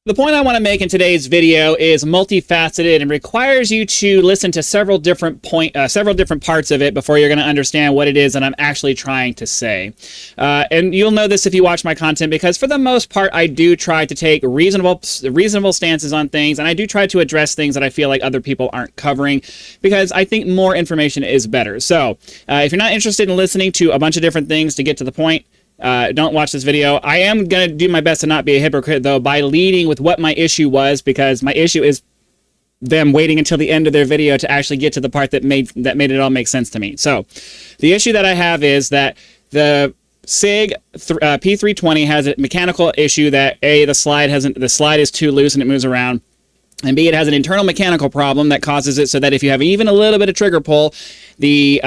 The point I want to make in today's video is multifaceted and requires you to listen to several different parts of it before you're going to understand what it is that I'm actually trying to say. And you'll know this if you watch my content, because for the most part, I do try to take reasonable stances on things, and I do try to address things that I feel like other people aren't covering, because I think more information is better. So if you're not interested in listening to a bunch of different things to get to the point, don't watch this video. I am going to do my best to not be a hypocrite, though, by leading with what my issue was, because my issue is them waiting until the end of their video to actually get to the part that made it all make sense to me. So the issue that I have is that the SIG P320 has a mechanical issue that A, the slide is too loose and it moves around, and B, it has an internal mechanical problem that causes it so that if you have even a little bit of trigger pull, the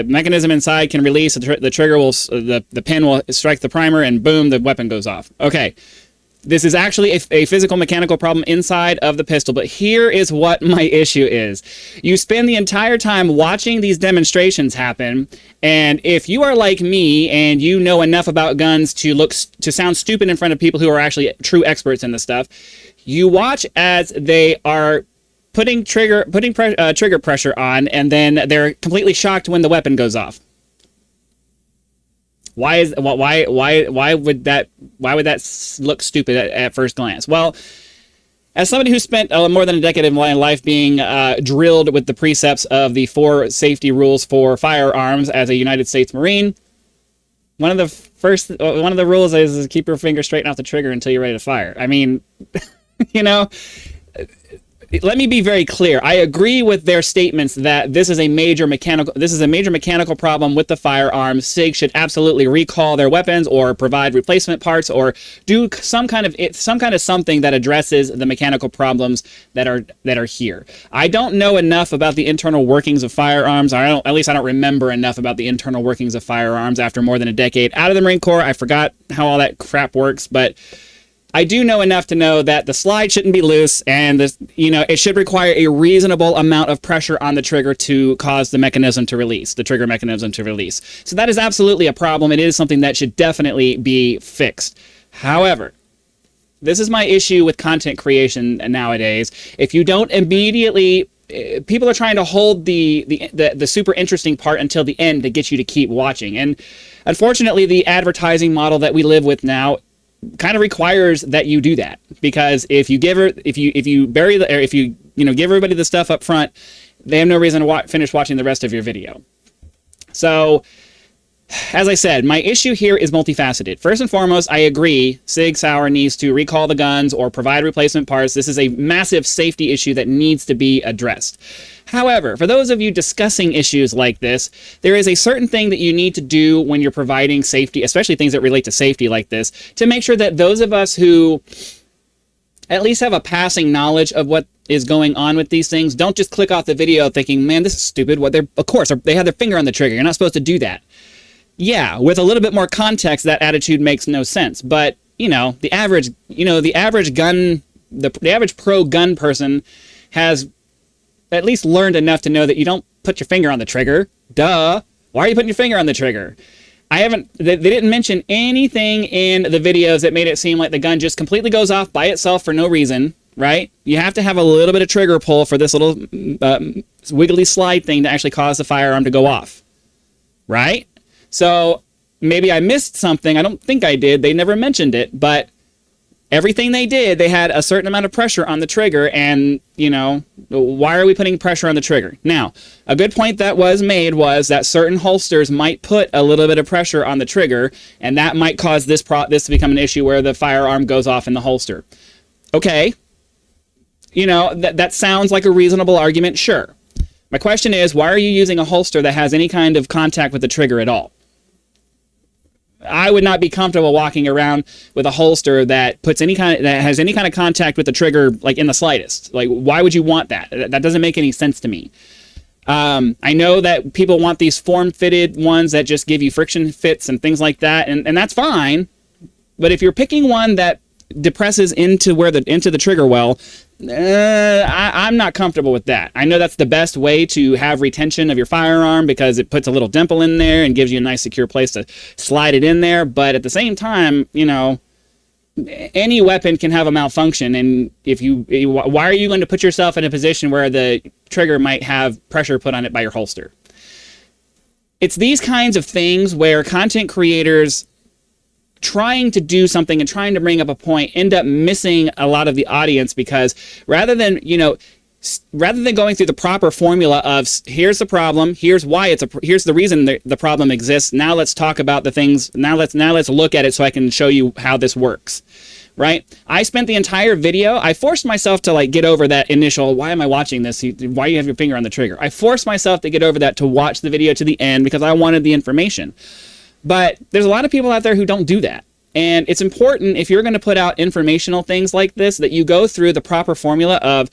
mechanism inside can release, the trigger will, the pin will strike the primer, and boom, the weapon goes off. Okay, this is actually a physical mechanical problem inside of the pistol, but here is what my issue is. You spend the entire time watching these demonstrations happen, and if you are like me and you know enough about guns to sound stupid in front of people who are actually true experts in this stuff, you watch as they are putting trigger pressure on, and then they're completely shocked when the weapon goes off. Why would that look stupid at first glance? Well, as somebody who spent more than a decade of my life being drilled with the precepts of the 4 safety rules for firearms as a United States Marine, one of the rules is keep your finger straight off the trigger until you're ready to fire. I mean, you know, let me be very clear. I agree with their statements that this is a major mechanical problem with the firearms. SIG should absolutely recall their weapons or provide replacement parts or do some kind of something that addresses the mechanical problems that are here. I don't know enough about the internal workings of firearms. At least I don't remember enough about the internal workings of firearms after more than a decade out of the Marine Corps. I forgot how all that crap works, but I do know enough to know that the slide shouldn't be loose, and it should require a reasonable amount of pressure on the trigger to cause the mechanism to release, the trigger mechanism to release. So that is absolutely a problem. It is something that should definitely be fixed. However, this is my issue with content creation nowadays. If you don't immediately, people are trying to hold the super interesting part until the end to get you to keep watching, and unfortunately, the advertising model that we live with now kind of requires that you do that, because if you give everybody the stuff up front, they have no reason to finish watching the rest of your video. So, as I said, my issue here is multifaceted. First and foremost, I agree SIG Sauer needs to recall the guns or provide replacement parts. This is a massive safety issue that needs to be addressed. However, for those of you discussing issues like this, there is a certain thing that you need to do when you're providing safety, especially things that relate to safety like this, to make sure that those of us who at least have a passing knowledge of what is going on with these things don't just click off the video thinking, man, this is stupid. Of course, they have their finger on the trigger. You're not supposed to do that. Yeah, with a little bit more context, that attitude makes no sense. But, the average pro gun person has at least learned enough to know that you don't put your finger on the trigger. Duh. Why are you putting your finger on the trigger? They didn't mention anything in the videos that made it seem like the gun just completely goes off by itself for no reason, right? You have to have a little bit of trigger pull for this little wiggly slide thing to actually cause the firearm to go off, right? So maybe I missed something. I don't think I did. They never mentioned it, but everything they did, they had a certain amount of pressure on the trigger, and, why are we putting pressure on the trigger? Now, a good point that was made was that certain holsters might put a little bit of pressure on the trigger, and that might cause this to become an issue where the firearm goes off in the holster. Okay. That sounds like a reasonable argument, sure. My question is, why are you using a holster that has any kind of contact with the trigger at all? I would not be comfortable walking around with a holster that has any kind of contact with the trigger, like in the slightest. Like, why would you want that? That doesn't make any sense to me. I know that people want these form-fitted ones that just give you friction fits and things like that, and that's fine. But if you're picking one that depresses into the trigger well, I'm not comfortable with that. I know that's the best way to have retention of your firearm because it puts a little dimple in there and gives you a nice secure place to slide it in there. But at the same time, any weapon can have a malfunction, and why are you going to put yourself in a position where the trigger might have pressure put on it by your holster? It's these kinds of things where content creators trying to do something and trying to bring up a point end up missing a lot of the audience, because rather than going through the proper formula of here's the problem, here's why here's the reason the problem exists, now let's talk about the things, now let's look at it so I can show you how this works, right? I spent the entire video, I forced myself to get over that initial, why am I watching this? Why do you have your finger on the trigger? I forced myself to get over that, to watch the video to the end, because I wanted the information. But there's a lot of people out there who don't do that. And it's important, if you're going to put out informational things like this, that you go through the proper formula of,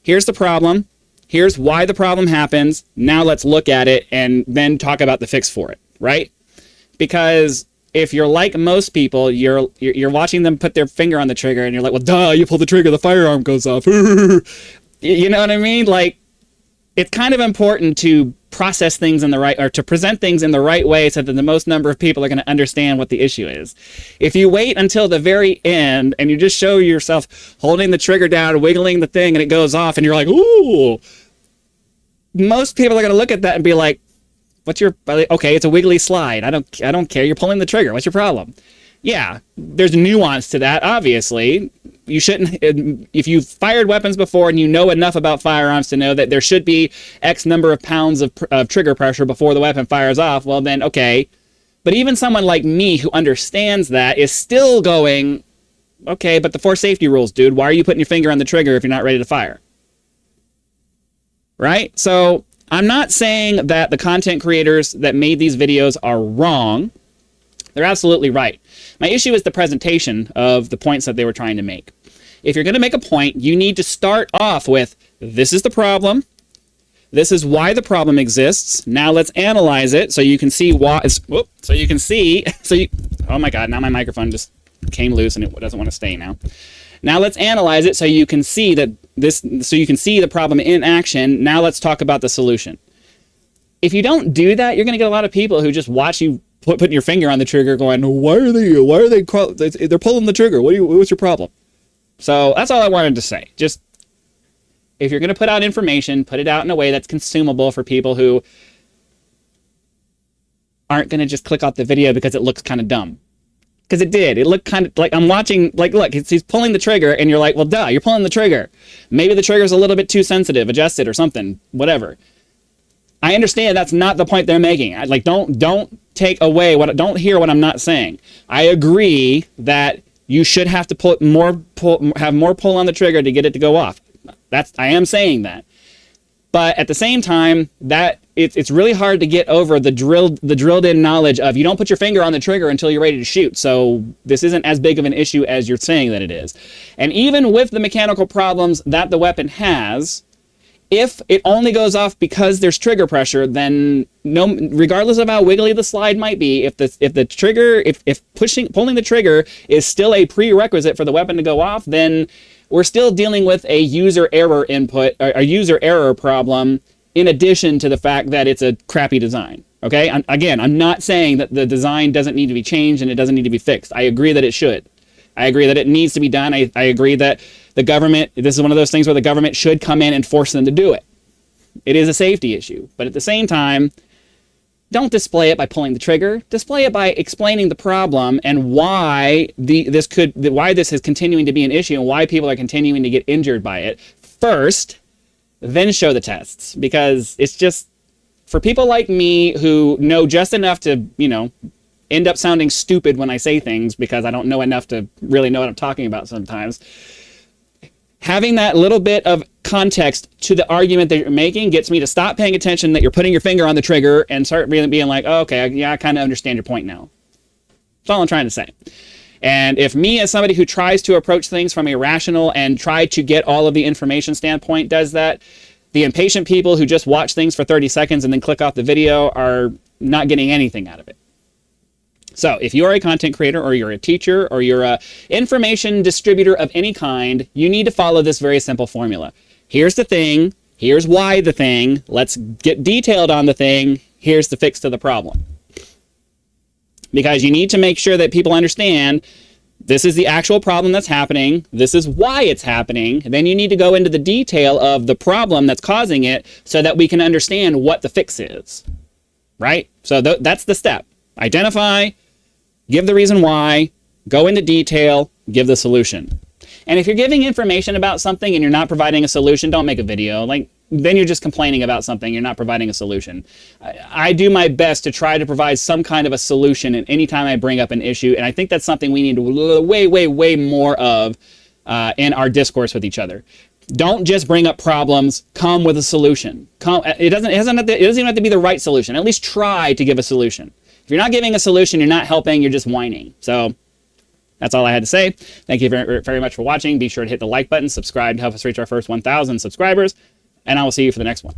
here's the problem, here's why the problem happens, now let's look at it and then talk about the fix for it, right? Because if you're like most people, you're watching them put their finger on the trigger and you're like, well, duh, you pull the trigger, the firearm goes off. You know what I mean? It's kind of important to process things in the right, or to present things in the right way so that the most number of people are going to understand what the issue is. If you wait until the very end and you just show yourself holding the trigger down, wiggling the thing, and it goes off, and you're like, ooh, most people are going to look at that and be like, okay, it's a wiggly slide. I don't care. You're pulling the trigger. What's your problem? Yeah, there's nuance to that, obviously. You shouldn't, if you've fired weapons before and you know enough about firearms to know that there should be X number of pounds of trigger pressure before the weapon fires off, well then, okay. But even someone like me who understands that is still going, okay, but the 4 safety rules, dude. Why are you putting your finger on the trigger if you're not ready to fire? Right? So I'm not saying that the content creators that made these videos are wrong. They're absolutely right. My issue is the presentation of the points that they were trying to make. If you're going to make a point, you need to start off with, this is the problem. This is why the problem exists. Now let's analyze it so you can see why. Oh my God, now my microphone just came loose and it doesn't want to stay now. Now let's analyze it so you can see the problem in action. Now let's talk about the solution. If you don't do that, you're going to get a lot of people who just watch you putting your finger on the trigger going, they're pulling the trigger. What's your problem? So that's all I wanted to say. Just, if you're going to put out information, put it out in a way that's consumable for people who aren't going to just click off the video because it looks kind of dumb. Because it did. It looked kind of like I'm watching, look, he's pulling the trigger and you're like, well, duh, you're pulling the trigger. Maybe the trigger's a little bit too sensitive, adjusted or something, whatever. I understand that's not the point they're making. Don't take away don't hear what I'm not saying. I agree that you should have to have more pull on the trigger to get it to go off. I am saying that. But at the same time, that it's really hard to get over the drilled in knowledge of you don't put your finger on the trigger until you're ready to shoot. So this isn't as big of an issue as you're saying that it is. And even with the mechanical problems that the weapon has, if it only goes off because there's trigger pressure, then regardless of how wiggly the slide might be, if pulling the trigger is still a prerequisite for the weapon to go off, then we're still dealing with a user error input, or a user error problem, in addition to the fact that it's a crappy design. Okay? I'm not saying that the design doesn't need to be changed and it doesn't need to be fixed. I agree that it should. I agree that it needs to be done. I agree that the government, this is one of those things where the government should come in and force them to do it. It is a safety issue. But at the same time, don't display it by pulling the trigger. Display it by explaining the problem and why this is continuing to be an issue and why people are continuing to get injured by it first, then show the tests. Because it's just, for people like me who know just enough to, end up sounding stupid when I say things because I don't know enough to really know what I'm talking about sometimes. Having that little bit of context to the argument that you're making gets me to stop paying attention that you're putting your finger on the trigger and start being like, oh, okay, yeah, I kind of understand your point now. That's all I'm trying to say. And if me, as somebody who tries to approach things from a rational and try to get all of the information standpoint does that, the impatient people who just watch things for 30 seconds and then click off the video are not getting anything out of it. So if you're a content creator or you're a teacher or you're a information distributor of any kind, you need to follow this very simple formula. Here's the thing. Here's why the thing. Let's get detailed on the thing. Here's the fix to the problem. Because you need to make sure that people understand This is the actual problem that's happening. This is why it's happening. Then you need to go into the detail of the problem that's causing it so that we can understand what the fix is, right? So that's the step. Identify, give the reason why, go into detail, give the solution. And if you're giving information about something and you're not providing a solution, don't make a video. Like, then you're just complaining about something. You're not providing a solution. I do my best to try to provide some kind of a solution anytime I bring up an issue. And I think that's something we need to way more of in our discourse with each other. Don't just bring up problems. Come with a solution. It doesn't even have to be the right solution. At least try to give a solution. If you're not giving a solution, you're not helping. You're just whining. So that's all I had to say. Thank you very much for watching. Be sure to hit the like button, subscribe to help us reach our first 1,000 subscribers. And I will see you for the next one.